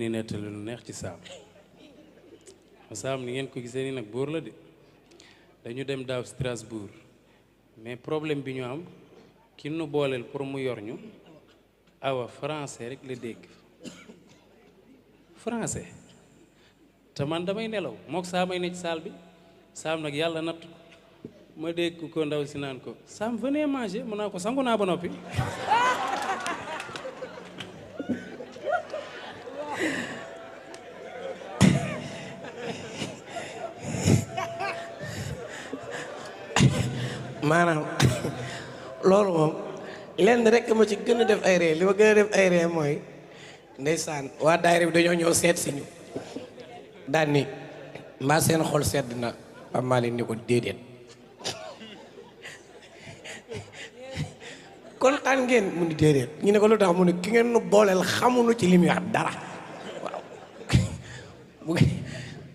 leen di nettali lu neex ci saam saam ni ngeen ko gisee ni nag buur la de dañu dem daaw Strasbourg mais problème bi ñu am ki nu booleel pour mu yor ñu awa français rek la dégg français te man damay nelaw mook saamay ne ci saal bi saam nag yàlla natt ko ma dégg ko ndaw si naan ko saam venez manger mun naa ko sangu naa ba noppi maanaam loolu moom lenn rek ma ci gën a def ay ree li ma gën a def ay ree mooy ndeysaan waa daayira bi dañoo ñëw seet si ñu daan ni mbaa seen xol sedd na Pape Malick ni ko déedéet kontaan ngeen mu ni déedéet ñu ne ko lu tax mu ne ki ngeen nu booleel xamuñu ci li muy wax dara waaw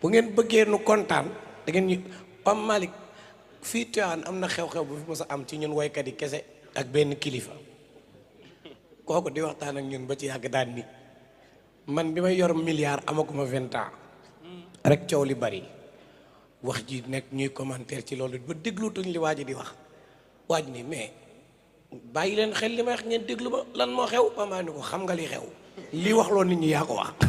bu ngeen bëggee nu kontaan da ngeen ñu Pape Malick fii Tivaouane am na xew-xew bu fi mos a am ci ñun woykat yi kese ak benn kilifa kooku di waxtaan ak ñun ba ci yàgg daan ni man bi may yor milliard amaguma 20 ans rek coow li bari wax ji nekk ñuy commentaire ci loolu ba déglutuñ li waa ji di wax waaj ni mais bàyyi leen xel li may wax ngeen déglu ba lan moo xew Pama ni ko xam nga li xew li wax loo nit ñi yaa ko wax